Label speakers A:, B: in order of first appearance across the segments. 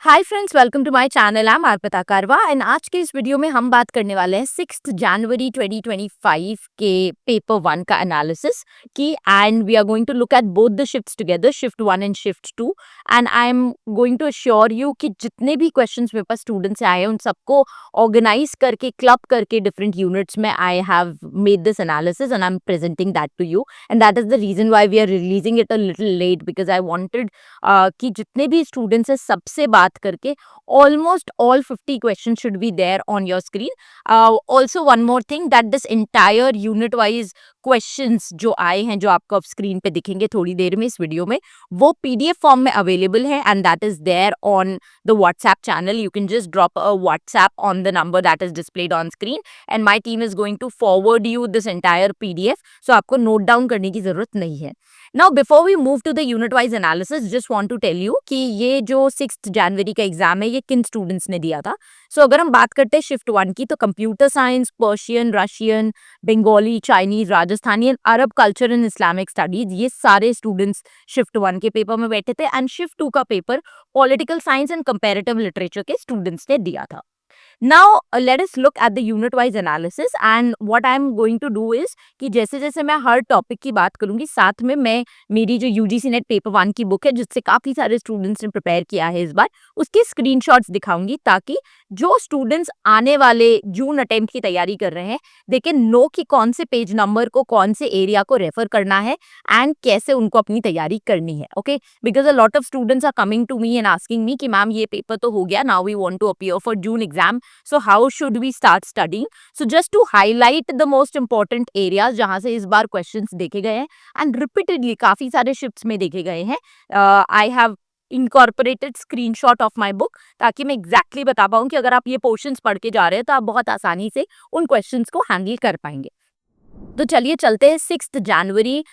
A: Hi friends, welcome to my channel. I am Arpita Karwa and आज के इस वीडियो में हम बात करने वाले हैं 6 जनवरी 2025 के पेपर 1 का एनालिसिस की। And we are going to look at both the shifts together, shift 1 and shift 2। And I am going to assure you कि जितने भी क्वेश्चंस मेरे पास स्टूडेंट्स से आए हैं उन सबको ऑर्गेनाइज करके, क्लब करके डिफरेंट यूनिट्स में I have made this analysis and I am presenting that to you. And that is the reason why we are releasing it a little late, because I wanted कि जितने भी students हैं सबसे बात करके almost all 50 questions should be there on your screen. Also one more thing, that this entire unit wise questions जो आए हैं, जो आपको अब स्क्रीन पे दिखेंगे थोड़ी देर में इस वीडियो में, वो पीडीएफ फॉर्म में अवेलेबल है and that is there on the WhatsApp channel. You can just drop a WhatsApp on the number that is displayed on screen and my team is going to forward you this entire PDF. So आपको note down करने की जरूरत नहीं है. Now before we move to the unit wise analysis, just want to tell you कि ये जो 6 जनवरी का एग्जाम है ये किन स्टूडेंट्स ने दिया था. सो अगर हम बात करते हैं शिफ्ट 1 की, तो computer science, Persian, Russian, Bengali, Chinese, Rajasthani and Arab culture and Islamic studies, ये सारे स्टूडेंट्स शिफ्ट 1 के पेपर में बैठे थे. एंड शिफ्ट 2 का paper political science and comparative literature के स्टूडेंट्स ने दिया था. Now let us look at the unit wise analysis and what I am going to do is कि जैसे जैसे मैं हर टॉपिक की बात करूंगी साथ में मैं मेरी जो यूजीसी नेट पेपर 1 की बुक है जिससे काफी सारे स्टूडेंट्स ने प्रिपेयर किया है इस बार, उसके स्क्रीनशॉट्स दिखाऊंगी ताकि जो स्टूडेंट्स आने वाले जून अटेम्प्ट की तैयारी कर रहे हैं दे कैन नो कि कौन से पेज नंबर को, कौन से एरिया को रेफर करना है एंड कैसे उनको अपनी तैयारी करनी है. Okay, because a lot of students are coming to me and asking me कि मैम ये पेपर तो हो गया, now we want to appear for June exam, so how should we start studying? So just to highlight the most important areas जहां से इस बार questions देखे गए हैं and repeatedly काफी सारे shifts में देखे गए हैं, I have incorporated screenshot of my book ताकि मैं exactly बता पाऊँ कि अगर आप ये portions पढ़ के जा रहे हैं तो आप बहुत आसानी से उन questions को handle कर पाएंगे. तो चलिए चलते हैं 6 जनवरी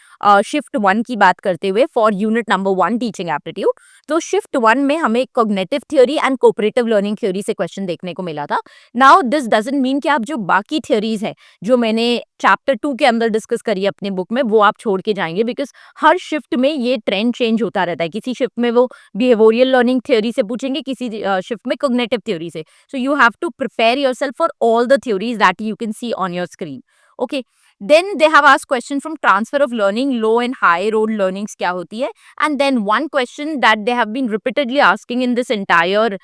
A: शिफ्ट 1 की बात करते हुए for unit number 1 teaching aptitude. तो शिफ्ट 1 में हमें cognitive theory and cooperative learning theory से क्वेश्चन देखने को मिला था. नाउ दिस डजंट मीन कि आप जो बाकी थ्योरीज है जो मैंने चैप्टर 2 के अंदर डिस्कस करी अपने बुक में वो आप छोड़ के जाएंगे, बिकॉज हर शिफ्ट में ये ट्रेंड चेंज होता रहता है. किसी शिफ्ट में वो बिहेवियरल लर्निंग थ्योरी से पूछेंगे, किसी शिफ्ट में कॉग्निटिव थ्योरी से. So you have to prepare yourself for all the theories that you can see on your screen. Okay, then they have asked question from transfer of learning, low and high road learnings क्या होती है, and then one question that they have been repeatedly asking in this entire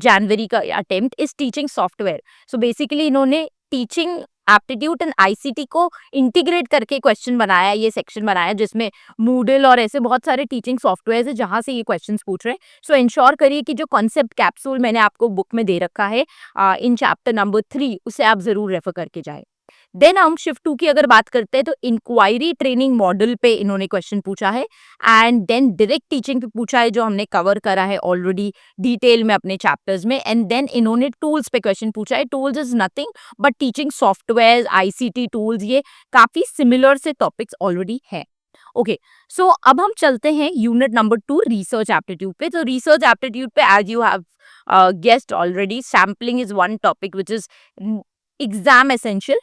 A: January का attempt is teaching software. So basically इन्होंने teaching aptitude and ICT को integrate करके question बनाया, ये section बनाया जिसमें मूडल और ऐसे बहुत सारे टीचिंग सॉफ्टवेयर है जहां से ये क्वेश्चंस पूछ रहे हैं. सो इंश्योर करिए कि जो कॉन्सेप्ट कैप्सूल मैंने आपको बुक में दे रखा है इन चैप्टर नंबर 3 उसे आप जरूर रेफर करके जाए. देन हम शिफ्ट 2 की अगर बात करते हैं तो इंक्वायरी ट्रेनिंग मॉडल पे इन्होंने क्वेश्चन पूछा है एंड देन डायरेक्ट टीचिंग पे पूछा है जो हमने कवर करा है ऑलरेडी डिटेल में अपने चैप्टर्स में. एंड देन इन्होंने टूल्स पे क्वेश्चन पूछा है. Tools is nothing but teaching software, ICT tools, ये काफी सिमिलर से टॉपिक्स ऑलरेडी है. ओके, सो अब हम चलते हैं यूनिट नंबर 2 रिसर्च एप्टीट्यूड पे. तो रिसर्च एप्टीट्यूड पे as you have guessed already, sampling is one topic which is exam essential.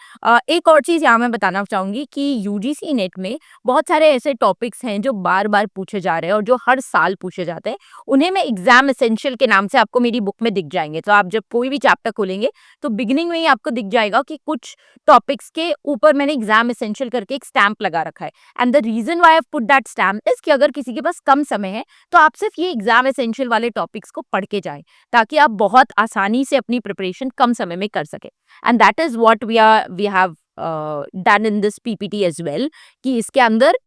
A: एक और चीज यहाँ मैं बताना चाहूंगी कि यूजीसी नेट में बहुत सारे ऐसे टॉपिक्स हैं जो बार बार पूछे जा रहे हैं और जो हर साल पूछे जाते हैं. उन्हें मैं एग्जाम एसेंशियल के नाम से आपको मेरी बुक में दिख जाएंगे. तो आप जब कोई भी चैप्टर खोलेंगे तो बिगिनिंग में ही आपको दिख जाएगा कि कुछ टॉपिक्स के ऊपर मैंने एग्जाम एसेंशियल करके एक स्टैंप लगा रखा है. And the reason why I put that stamp is कि अगर किसी के पास कम समय है तो आप सिर्फ ये एग्जाम एसेंशियल वाले टॉपिक्स को पढ़ के जाएं ताकि आप बहुत आसानी से अपनी प्रिपरेशन कम समय में कर सके. And that is what we have done in this PPT as well, कि इसके अंदर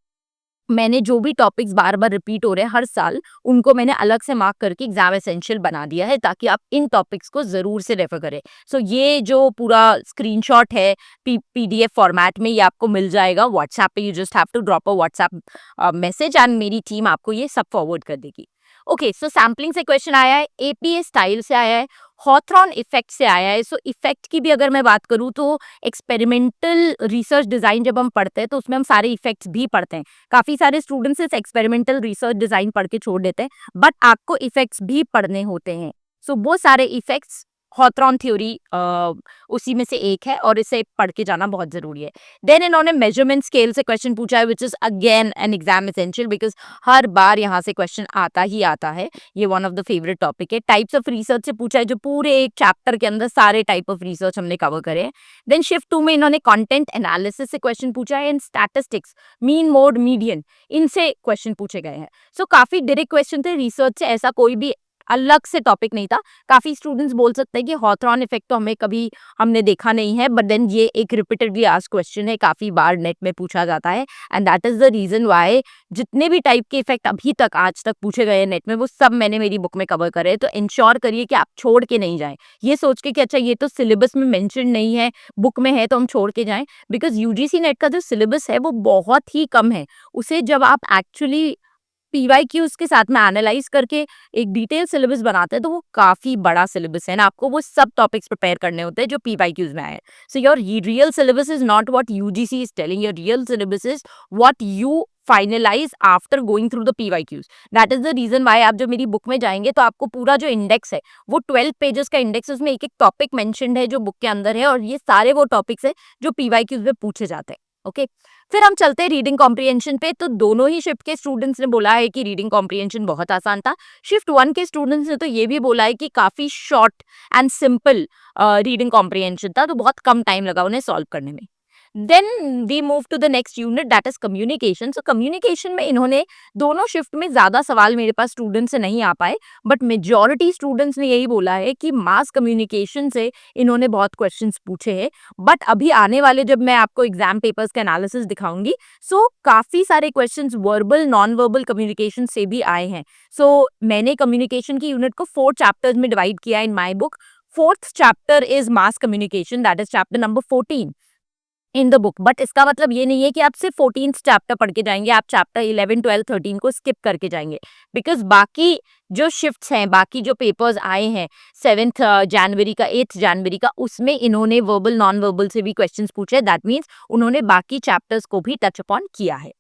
A: मैंने जो भी टॉपिक्स बार बार रिपीट हो रहे हैं हर साल उनको मैंने अलग से मार्क करके एग्जाम एसेंशियल बना दिया है ताकि आप इन टॉपिक्स को जरूर से रेफर करें. सो ये जो पूरा स्क्रीनशॉट है पीडीएफ फॉर्मेट में ये आपको मिल जाएगा व्हाट्सएप पे. You just have to drop a WhatsApp message and मेरी टीम आपको ये सब फॉरवर्ड कर देगी. ओके, सो सैम्पलिंग से क्वेश्चन आया है, एपीए स्टाइल से आया है, हॉथरॉन इफेक्ट से आया है. सो इफेक्ट की भी अगर मैं बात करूं तो एक्सपेरिमेंटल रिसर्च डिजाइन जब हम पढ़ते हैं तो उसमें हम सारे इफेक्ट्स भी पढ़ते हैं. काफी सारे स्टूडेंट्स इस एक्सपेरिमेंटल रिसर्च डिजाइन पढ़ के छोड़ देते हैं बट आपको इफेक्ट्स भी पढ़ने होते हैं. सो वो सारे इफेक्ट्स हॉथरॉन थ्योरी उसी में से एक है और इसे पढ़ के जाना बहुत जरूरी है। देन इन्होंने मेजरमेंट स्केल से क्वेश्चन पूछा है which is again an exam essential because हर बार यहाँ से क्वेश्चन आता ही आता है, ये one of the favourite topic है। टाइप्स ऑफ रिसर्च से पूछा है, जो पूरे एक चैप्टर के अंदर सारे टाइप ऑफ रिसर्च हमने कवर करे हैं। देन शिफ्ट 2 में इन्होंने कंटेंट एनालिसिस से क्वेश्चन पूछा है and statistics, mean mode median, इनसे क्वेश्चन पूछे गए हैं। सो काफी डायरेक्ट क्वेश्चन थे रिसर्च से, ऐसा कोई भी अलग से टॉपिक नहीं था। काफी स्टूडेंट्स बोल सकते हैं कि हॉथरॉन इफेक्ट तो हमें कभी हमने देखा नहीं है, बट देन ये एक रिपीटेडली आस्क्ड क्वेश्चन है, काफी बार नेट में पूछा जाता है and that is the reason why जितने भी टाइप के इफेक्ट अभी तक आज तक पूछे गए हैं नेट में वो सब मैंने मेरी बुक में कवर करे हैं। तो इंश्योर करिए कि आप छोड़ के नहीं जाएं ये सोच के कि अच्छा ये तो सिलेबस में मेंशन नहीं है, बुक में है तो हम छोड़ के जाएं, बिकॉज यूजीसी नेट का जो सिलेबस है वो बहुत ही कम है। उसे जब आप एक्चुअली पीवाईक्यूज के साथ में एनालाइज करके एक डिटेल सिलेबस बनाते हैं तो वो काफी बड़ा सिलेबस है ना, आपको वो सब टॉपिक्स प्रिपेयर करने होते हैं जो पीवाईक्यूज में आए। So your real syllabus is not what UGC is telling, your real syllabus is what you finalise after going through the PYQs. That is the reason why आप जब मेरी बुक में जाएंगे तो आपको पूरा जो इंडेक्स है वो 12 पेजेस का इंडेक्स, उसमें एक एक टॉपिक मेंशन्ड है जो बुक के अंदर है और ये सारे वो टॉपिक्स है जो पीवाईक्यूज में पूछे जाते हैं। ओके फिर हम चलते हैं रीडिंग कॉम्प्रिहेंशन पे। तो दोनों ही शिफ्ट के स्टूडेंट्स ने बोला है कि रीडिंग कॉम्प्रिहेंशन बहुत आसान था। शिफ्ट 1 के स्टूडेंट्स ने तो ये भी बोला है कि काफी short and simple reading comprehension था, तो बहुत कम टाइम लगा उन्हें सॉल्व करने में। Then we move to the next unit that is communication. So communication में इन्होंने दोनों शिफ्ट में ज्यादा सवाल मेरे पास स्टूडेंट्स से नहीं आ पाए, बट मेजॉरिटी स्टूडेंट्स ने यही बोला है कि मास कम्युनिकेशन से इन्होंने बहुत क्वेश्चंस पूछे हैं। बट अभी आने वाले जब मैं आपको एग्जाम पेपर्स का एनालिसिस दिखाऊंगी सो काफी सारे questions verbal non verbal communication से भी आए हैं। सो मैंने कम्युनिकेशन की यूनिट को 4 चैप्टर्स में डिवाइड किया in my book. Fourth chapter is mass communication, that is chapter number 14 in the book. But इसका मतलब ये नहीं है कि आप सिर्फ 14th चैप्टर पढ़ के जाएंगे, आप चैप्टर 11, 12, 13 को स्किप करके जाएंगे, बिकॉज बाकी जो शिफ्ट्स हैं, बाकी जो पेपर्स आए हैं 7th जनवरी का, 8th जनवरी का, उसमें इन्होंने वर्बल नॉन वर्बल से भी क्वेश्चंस पूछे। दैट मीन्स उन्होंने बाकी चैप्टर्स को भी टच अपॉन किया है।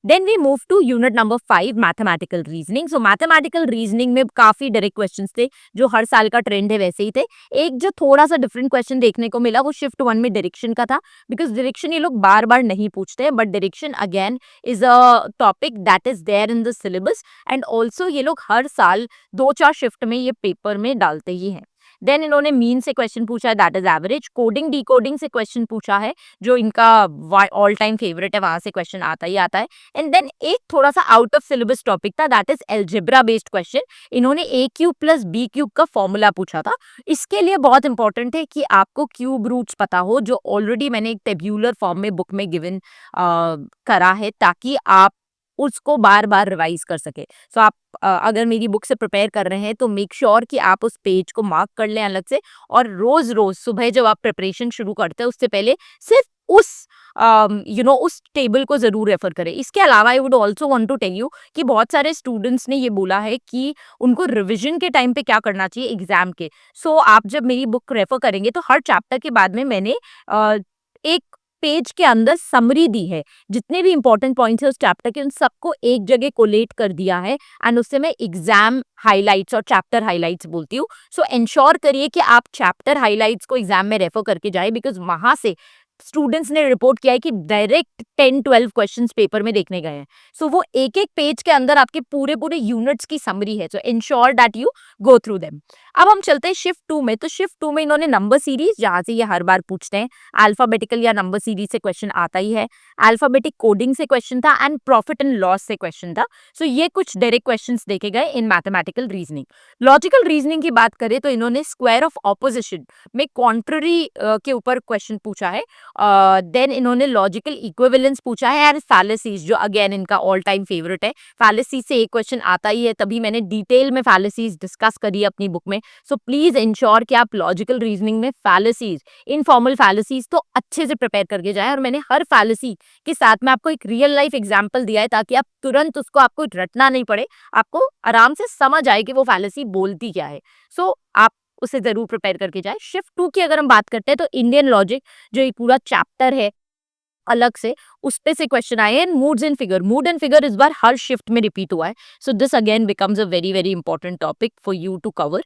A: Then we move to unit number 5 mathematical reasoning. So mathematical reasoning में काफी डायरेक्ट क्वेश्चंस थे, जो हर साल का ट्रेंड है वैसे ही थे। एक जो थोड़ा सा डिफरेंट क्वेश्चन देखने को मिला वो शिफ्ट 1 में डायरेक्शन का था, बिकॉज डायरेक्शन ये लोग बार बार नहीं पूछते हैं, but direction again is a topic that is there in the syllabus and also ये लोग हर साल 2-4 शिफ्ट में ये पेपर में डालते ही हैं। देन इन्होंने मीन से क्वेश्चन पूछा है, that is average. Coding decoding से क्वेश्चन पूछा है, जो इनका ऑल टाइम फेवरेट है, वहां से क्वेश्चन आता ही आता है। एंड देन एक थोड़ा सा आउट ऑफ सिलेबस टॉपिक था, that is algebra based question. इन्होंने ए क्यूब प्लस बी क्यूब का फॉर्मूला पूछा था। इसके लिए बहुत इंपॉर्टेंट है कि आपको क्यूब रूट्स पता हो, जो ऑलरेडी मैंने एक टेब्यूलर फॉर्म में बुक में गिवन करा है, ताकि आप उसको बार बार रिवाइज कर सके। सो आप अगर मेरी बुक से प्रिपेयर कर रहे हैं तो मेक श्योर कि आप उस पेज को मार्क कर लें अलग से, और रोज रोज सुबह जब आप प्रिपरेशन शुरू करते हैं उससे पहले सिर्फ उस उस टेबल को जरूर रेफर करें। इसके अलावा I would also want to tell you कि बहुत सारे स्टूडेंट्स ने ये बोला है कि उनको रिविजन के टाइम पे क्या करना चाहिए एग्जाम के। सो आप जब मेरी बुक रेफर करेंगे तो हर चैप्टर के बाद में मैंने एक पेज के अंदर समरी दी है, जितने भी इंपॉर्टेंट पॉइंट्स है उस चैप्टर के, उन सबको एक जगह कोलेट कर दिया है एंड उससे मैं एग्जाम हाइलाइट्स और चैप्टर हाइलाइट्स बोलती हूँ। सो इंश्योर करिए कि आप चैप्टर हाइलाइट्स को एग्जाम में रेफर करके जाए, बिकॉज वहां से स्टूडेंट्स ने रिपोर्ट किया है कि डायरेक्ट 10-12 क्वेश्चंस पेपर में देखने गए हैं। सो वो एक एक पेज के अंदर आपके पूरे पूरे यूनिट्स की समरी है, सो ensure that you go through them. अब हम चलते हैं शिफ्ट 2 में। तो शिफ्ट 2 में इन्होंने नंबर सीरीज, जहां से ये हर बार पूछते हैं, अल्फाबेटिकल या नंबर सीरीज से क्वेश्चन आता ही है, अल्फाबेटिक कोडिंग से क्वेश्चन था एंड प्रॉफिट एंड लॉस से क्वेश्चन था। सो ये कुछ डायरेक्ट क्वेश्चन देखे गए इन मैथमेटिकल रीजनिंग। लॉजिकल रीजनिंग की बात करें तो इन्होंने स्क्वायर ऑफ ऑपोजिशन में कॉन्ट्ररी के ऊपर क्वेश्चन पूछा है। देन इन्होंने लॉजिकल इक्विवेलेंस पूछा है एंड फैलेसीज, जो अगेन इनका ऑल टाइम फेवरेट है। फैलेसीज से एक क्वेश्चन आता ही है, तभी मैंने डिटेल में फैलेसीज डिस्कस करी है अपनी बुक में। सो प्लीज इंश्योर कि आप लॉजिकल रीजनिंग में फैलेसीज, इनफॉर्मल फैलेसीज तो अच्छे से प्रिपेयर करके जाएं, और मैंने हर फैलेसी के साथ में आपको एक रियल लाइफ एग्जाम्पल दिया है, ताकि आप तुरंत उसको आपको रटना नहीं पड़े, आपको आराम से समझ आए कि वो फैलेसी बोलती क्या है। सो आप उसे जरूर प्रिपेयर करके जाए। शिफ्ट 2 की अगर हम बात करते हैं तो इंडियन लॉजिक, जो एक पूरा चैप्टर है अलग से, उस पे से क्वेश्चन आए हैं। Moods and figure, mood and figure इस बार हर शिफ्ट में रिपीट हुआ है। So this again becomes a very very important topic for you to cover.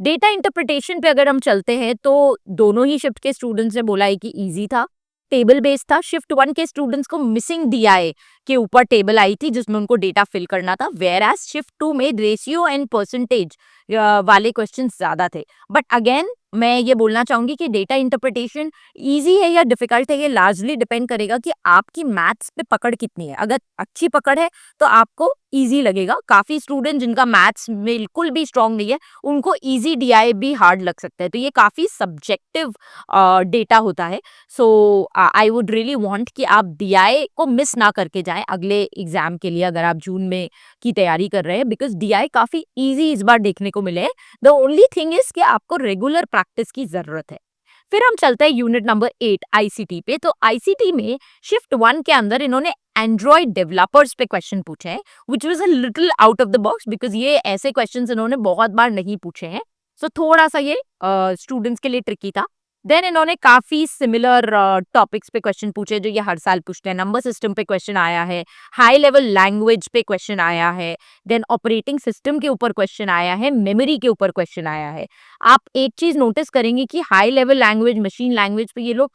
A: Data interpretation पे अगर हम चलते हैं तो दोनों ही शिफ्ट के स्टूडेंट्स ने बोला है कि इजी था, टेबल बेस्ड था। शिफ्ट 1 के स्टूडेंट्स को मिसिंग डीआई के ऊपर टेबल आई थी जिसमें उनको डेटा फिल करना था, वेयर एज शिफ्ट 2 में रेशियो एंड परसेंटेज वाले क्वेश्चंस ज्यादा थे। बट अगेन मैं ये बोलना चाहूंगी कि डेटा इंटरप्रिटेशन इजी है या डिफिकल्ट है ये लार्जली डिपेंड करेगा कि आपकी मैथ्स पे पकड़ कितनी है। अगर अच्छी पकड़ है तो आपको इजी लगेगा। काफी स्टूडेंट जिनका मैथ्स बिल्कुल भी स्ट्रांग नहीं है उनको इजी डीआई भी हार्ड लग सकता है, तो ये काफी सब्जेक्टिव डेटा होता है। सो आई वुड रियली वांट कि आप डीआई को मिस ना करके जाएं अगले एग्जाम के लिए अगर आप जून में की तैयारी कर रहे हैं, बिकॉज डीआई काफी इजी इस बार देखने को मिले हैं। द ओनली थिंग इज कि आपको रेगुलर प्रैक्टिस की जरूरत है। फिर हम चलते हैं यूनिट नंबर 8 आईसीटी पे। तो आईसीटी में शिफ्ट 1 के अंदर इन्होंने एंड्रॉइड डेवलपर्स पे क्वेश्चन पूछे हैं, which was a little out of the box because ये ऐसे क्वेश्चंस इन्होंने बहुत बार नहीं पूछे हैं। सो थोड़ा सा ये स्टूडेंट्स के लिए ट्रिकी था। देन इन्होंने काफी सिमिलर टॉपिक्स पे क्वेश्चन पूछे जो ये हर साल पूछते हैं। नंबर सिस्टम पे क्वेश्चन आया है, हाई लेवल लैंग्वेज पे क्वेश्चन आया है, देन ऑपरेटिंग सिस्टम के ऊपर क्वेश्चन आया है, मेमोरी के ऊपर क्वेश्चन आया है। आप एक चीज नोटिस करेंगे कि high level language, machine language पे ये लोग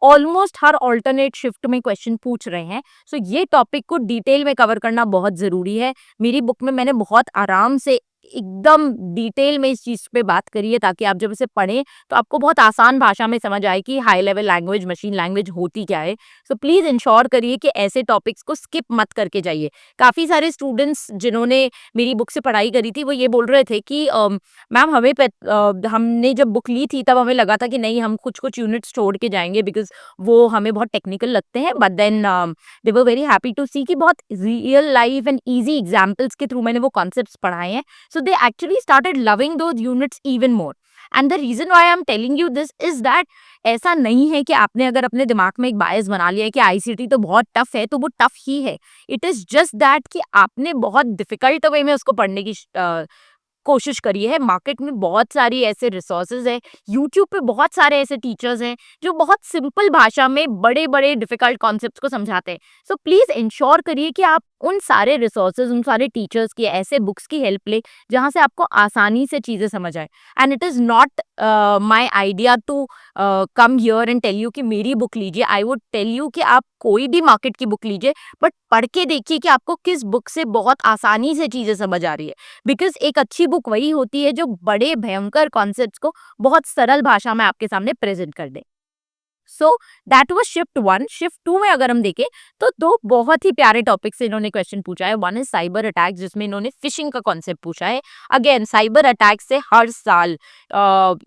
A: ऑलमोस्ट हर ऑल्टरनेट शिफ्ट में क्वेश्चन पूछ रहे हैं। सो ये टॉपिक को डिटेल में कवर करना बहुत जरूरी है। मेरी बुक में मैंने बहुत आराम से एकदम डिटेल में इस चीज पे बात करी है ताकि आप जब इसे पढ़ें तो आपको बहुत आसान भाषा में समझ आए कि high level language, machine language होती क्या है। सो प्लीज इंश्योर करिए कि ऐसे टॉपिक्स को स्किप मत करके जाइए। काफी सारे स्टूडेंट्स जिन्होंने मेरी बुक से पढ़ाई करी थी वो ये बोल रहे थे कि मैम हमने जब बुक ली थी तब हमें लगा था कि नहीं हम कुछ कुछ यूनिट्स छोड़ के जाएंगे बिकॉज वो हमें बहुत टेक्निकल लगते हैं, but then they were very happy to see कि बहुत real life and easy examples के थ्रू मैंने वो कॉन्सेप्ट्स पढ़ाए हैं। So they actually started loving those units even more. And the reason why I'm telling you this is that ऐसा नहीं है कि आपने अगर अपने दिमाग में एक बायस बना लिया है कि आईसीटी तो बहुत टफ है तो वो टफ ही है। इट इज जस्ट दैट कि आपने बहुत डिफिकल्ट वे में उसको पढ़ने की कोशिश करी है। मार्केट में बहुत सारी ऐसे रिसोर्सेज है, यूट्यूब पे बहुत सारे ऐसे टीचर्स हैं जो बहुत सिंपल भाषा में बड़े बड़े डिफिकल्ट कॉन्सेप्ट्स को समझाते हैं। सो प्लीज इंश्योर करिए कि आप उन सारे रिसोर्सेज, उन सारे टीचर्स की ऐसे बुक्स की हेल्प ले जहां से आपको आसानी से चीजें समझ आए। And it is not my idea to come here and tell you कि मेरी बुक लीजिए। आई वुड टेल यू कि आप कोई भी मार्केट की बुक लीजिए बट पढ़ के देखिए कि आपको किस बुक से बहुत आसानी से चीजें समझ आ रही है। बिकॉज एक अच्छी बुक वही होती है जो बड़े भयंकर कॉन्सेप्ट्स को बहुत सरल भाषा में आपके सामने प्रेजेंट कर दे। So that was shift 1। Shift 2 में अगर हम देखें तो दो बहुत ही प्यारे टॉपिक से इन्होंने क्वेश्चन पूछा है। वन इज साइबर अटैक जिसमें इन्होंने फिशिंग का कॉन्सेप्ट पूछा है। अगेन साइबर अटैक से हर साल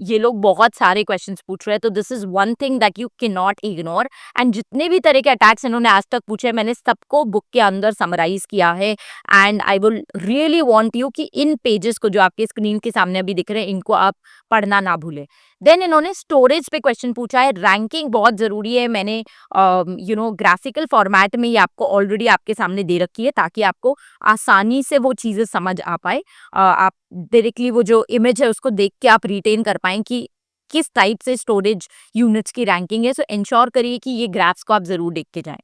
A: ये लोग बहुत सारे क्वेश्चंस पूछ रहे हैं, तो this is one thing that you can not ignore. And जितने भी तरह के अटैक्स इन्होंने आज तक पूछे मैंने सबको बुक के अंदर समराइज किया है। And I will really want you कि इन पेजेस को जो आपके स्क्रीन के सामने अभी दिख रहे हैं इनको आप पढ़ना ना भूलें। देन इन्होंने स्टोरेज पे क्वेश्चन पूछा है। रैंकिंग बहुत जरूरी है, मैंने ग्राफिकल फॉर्मेट में ये आपको ऑलरेडी आपके सामने दे रखी है ताकि आपको आसानी से वो चीजें समझ आ पाए। आप डायरेक्टली वो जो इमेज है उसको देख के आप रिटेन कर पाए कि किस टाइप से स्टोरेज यूनिट्स की रैंकिंग है। सो इंश्योर करिए कि ये ग्राफ्स को आप जरूर देख के जाएं।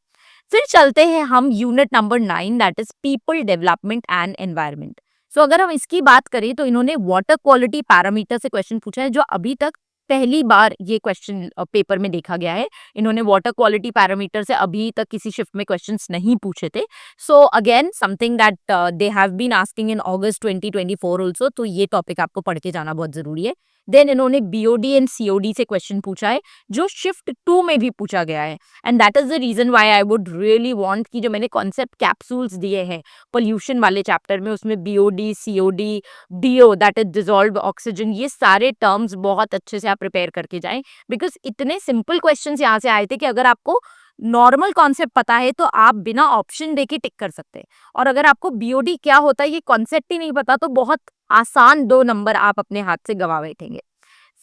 A: फिर चलते हैं हम unit number 9 that is people development and environment. So अगर हम इसकी बात करें तो इन्होंने वाटर क्वालिटी पैरामीटर से क्वेश्चन पूछा है जो अभी तक पहली बार ये क्वेश्चन पेपर में देखा गया है। इन्होंने वाटर क्वालिटी पैरामीटर से अभी तक किसी शिफ्ट में क्वेश्चंस नहीं पूछे थे। So again something that they have been asking in August 2024 also, तो ये टॉपिक आपको पढ़ के जाना बहुत जरूरी है। देन इन्होंने बीओडी एंड सीओडी से क्वेश्चन पूछा है जो शिफ्ट 2 में भी पूछा गया है। And that is the reason why I would really want कि जो मैंने कॉन्सेप्ट कैप्सूल्स दिए हैं पोल्यूशन वाले चैप्टर में उसमें BOD, COD, DO that is dissolved oxygen, ये सारे टर्म्स बहुत अच्छे से आप प्रिपेयर करके जाएं। बिकॉज इतने सिंपल क्वेश्चंस यहाँ से आए थे कि अगर आपको नॉर्मल कॉन्सेप्ट पता है तो आप बिना ऑप्शन देके टिक कर सकते हैं, और अगर आपको बीओडी क्या होता है ये कॉन्सेप्ट ही नहीं पता तो बहुत आसान 2 नंबर आप अपने हाथ से गवा बैठेंगे।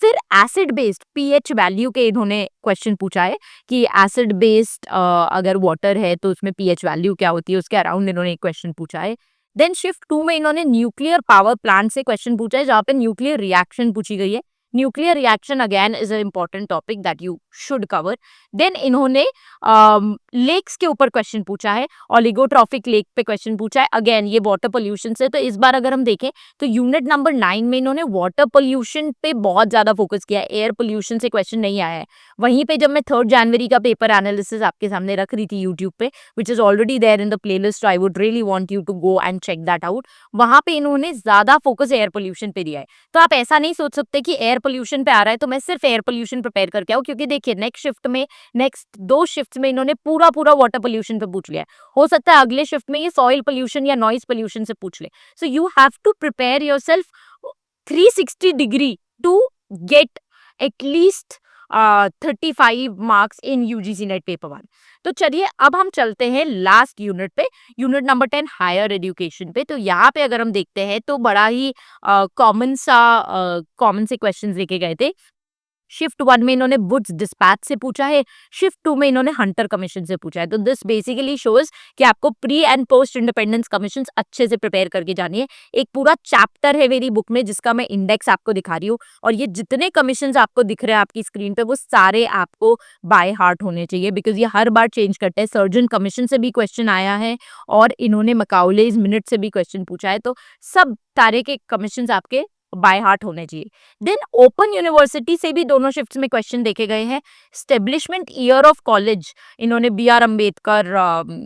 A: फिर एसिड बेस्ड पीएच वैल्यू के इन्होंने क्वेश्चन पूछा है कि एसिड बेस्ड अगर वाटर है तो उसमें पीएच वैल्यू क्या होती है, उसके अराउंड इन्होंने एक क्वेश्चन पूछा है। देन शिफ्ट 2 में इन्होंने न्यूक्लियर पावर प्लांट से क्वेश्चन पूछा है जहाँ पे न्यूक्लियर रिएक्शन पूछी गई है। Nuclear reaction again is a important topic that you should cover. Then इन्होंने लेक्स के ऊपर क्वेश्चन पूछा है, ओलिगोट्रॉफिक लेक पे क्वेश्चन पूछा है, अगेन ये वाटर पोल्यूशन से। तो इस बार अगर हम देखें तो यूनिट नंबर 9 में इन्होंने वाटर पोल्यूशन पे बहुत ज्यादा फोकस किया है, एयर पोल्यूशन से क्वेश्चन नहीं आया है। वहीं पे जब मैं 3 जनवरी का पेपर एनालिसिस आपके सामने रख रही थी यूट्यूब पे, which is already there in the playlist, I would really want you to go and check that out. वहां पे इन्होंने ज्यादा फोकस एयर पोल्यूशन पे दिया है। तो आप ऐसा नहीं सोच सकते कि एयर पोल्यूशन पे आ रहा है तो मैं सिर्फ एयर पोल्यूशन प्रिपेयर करके आऊं, क्योंकि देखिए नेक्स्ट शिफ्ट में, नेक्स्ट 2 शिफ्ट में इन्होंने पूरा पूरा वाटर पोल्यूशन पे पूछ लिया है। हो सकता है अगले शिफ्ट में ये सॉइल पोल्यूशन या नॉइज पोल्यूशन से पूछ ले। So you have to prepare yourself 360 degree to get at least 35 marks in UGC NET paper 1। तो चलिए अब हम चलते हैं लास्ट यूनिट पे, यूनिट नंबर 10 हायर एजुकेशन पे। तो यहाँ पे अगर हम देखते हैं तो बड़ा ही कॉमन से क्वेश्चंस लेके गए थे। शिफ्ट 1 में इन्होंने वुड्स डिस्पैच से पूछा है, शिफ्ट 2 में इन्होंने हंटर कमीशन से पूछा है। तो दिस बेसिकली शोज कि आपको pre and post independence commission अच्छे से प्रिपेयर करके जानी है। एक पूरा चैप्टर है मेरी बुक में जिसका मैं इंडेक्स आपको दिखा रही हूँ, और ये जितने कमीशन आपको दिख रहे हैं आपकी स्क्रीन पे वो सारे आपको बाय हार्ट होने चाहिए, बिकॉज ये हर बार चेंज करते हैं। सर्जन कमीशन से भी क्वेश्चन आया है और इन्होंने मकाउलेज मिनट से भी क्वेश्चन पूछा है। तो सब तारे के कमीशन आपके बाय हार्ट होने चाहिए। देन ओपन यूनिवर्सिटी से भी दोनों शिफ्ट्स में क्वेश्चन देखे गए हैं। स्टेब्लिशमेंट ईयर ऑफ कॉलेज इन्होंने बी आर अम्बेडकर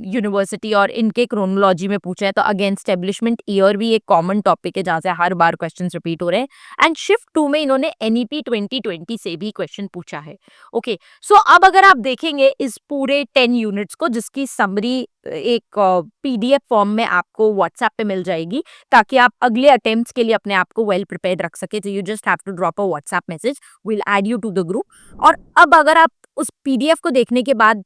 A: यूनिवर्सिटी और इनके क्रोनोलॉजी में पूछा है। तो अगेन स्टेब्लिशमेंट ईयर भी एक कॉमन टॉपिक है जहां से हर बार क्वेश्चन रिपीट हो रहे हैं। एंड शिफ्ट 2 में इन्होंने एनईपी 2020 से भी क्वेश्चन पूछा है। ओके, सो अब अगर आप देखेंगे इस पूरे 10 यूनिट्स को, जिसकी समरी एक पीडीएफ फॉर्म में आपको व्हाट्सएप पे मिल जाएगी ताकि आप अगले अटेम्प्ट्स के लिए अपने आप को वेल प्रिपेयर्ड रख सके। तो you just have to drop a WhatsApp message, will add you to the group. और अब अगर आप उस पीडीएफ को देखने के बाद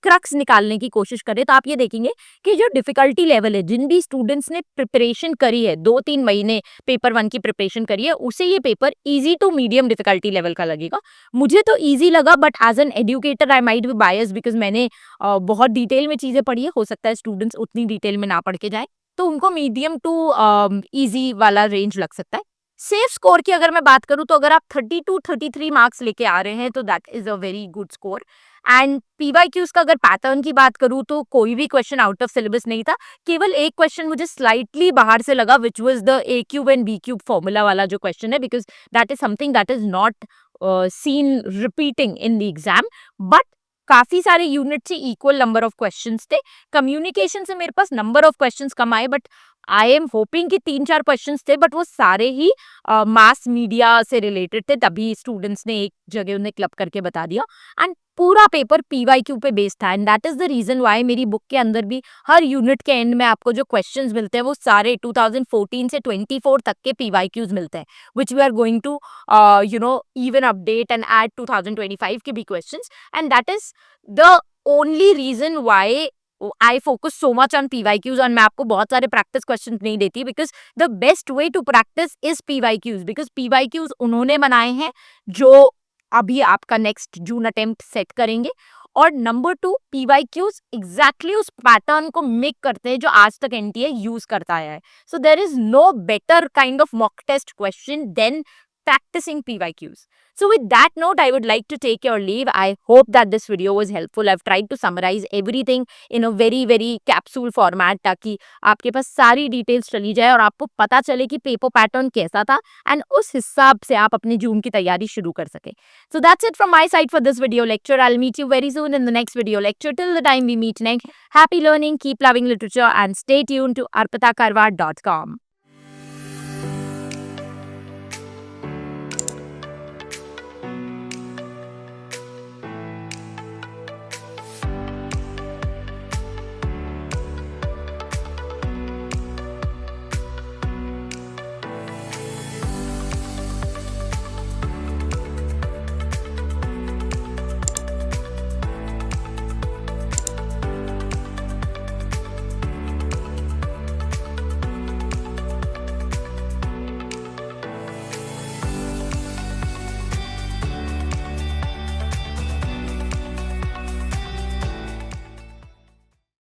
A: क्रक्स निकालने की कोशिश करें तो आप ये देखेंगे कि जो डिफिकल्टी लेवल है, जिन भी स्टूडेंट्स ने प्रिपरेशन करी है, 2-3 महीने पेपर 1 की प्रिपरेशन करी है, उसे ये paper easy to medium difficulty level का लगेगा। मुझे तो इजी लगा, but as an educator I might be bias because मैंने बहुत डिटेल में चीजें पढ़ी है। हो सकता है स्टूडेंट्स उतनी डिटेल में ना पढ़ के जाए, तो उनको मीडियम टू इजी वाला रेंज लग सकता है। सेफ स्कोर की अगर मैं बात करूं तो अगर आप 32-33 मार्क्स लेके आ रहे हैं तो that is a very good score. And PYQs का अगर पैटर्न की बात करूं तो कोई भी क्वेश्चन आउट ऑफ सिलेबस नहीं था। केवल एक क्वेश्चन मुझे स्लाइटली बाहर से लगा, which was the A cube and B cube formula वाला जो क्वेश्चन है, because that is something that is not seen repeating in the exam. But काफी सारे यूनिट से इक्वल नंबर ऑफ क्वेश्चंस थे। कम्युनिकेशन से मेरे पास नंबर ऑफ क्वेश्चंस कम आए, बट आई एम होपिंग कि 3-4 क्वेश्चंस थे, बट वो सारे ही मास मीडिया से रिलेटेड थे, तभी स्टूडेंट्स ने एक जगह उन्हें क्लब करके बता दिया। एंड पूरा पेपर पीवाईक्यू पे बेस्ड था, and that is the reason why मेरी बुक के अंदर भी हर यूनिट के एंड में आपको जो क्वेश्चंस मिलते हैं वो सारे 2014 से 24 तक के पीवाईक्यूज मिलते हैं, which we are going to even update and add 2025 के भी questions, and that is the only reason why I focus so much on PYQs। और मैं आपको बहुत सारे प्रैक्टिस क्वेश्चंस नहीं देती, because the best way to practice is PYQs, because PYQs उन्होंने बनाए हैं जो अभी आपका नेक्स्ट जून अटेम्प्ट सेट करेंगे। और नंबर 2, PYQs एग्जैक्टली उस पैटर्न को मेक करते हैं जो आज तक एनटीए यूज करता आया है। So there is no better kind of mock test question than practicing PYQs. So with that note, I would like to take your leave. I hope that this video was helpful. I've tried to summarize everything in a very capsule format ताकि आपके पास सारी details चली जाए और आपको पता चले कि पेपर पैटर्न कैसा था, एंड उस हिसाब से आप अपने जून की तैयारी शुरू कर सके। So that's it from my side for this video lecture. I'll meet you very soon in the next video lecture. Till the time we meet next, happy learning, keep loving literature, and stay tuned to arpitakarwa.com.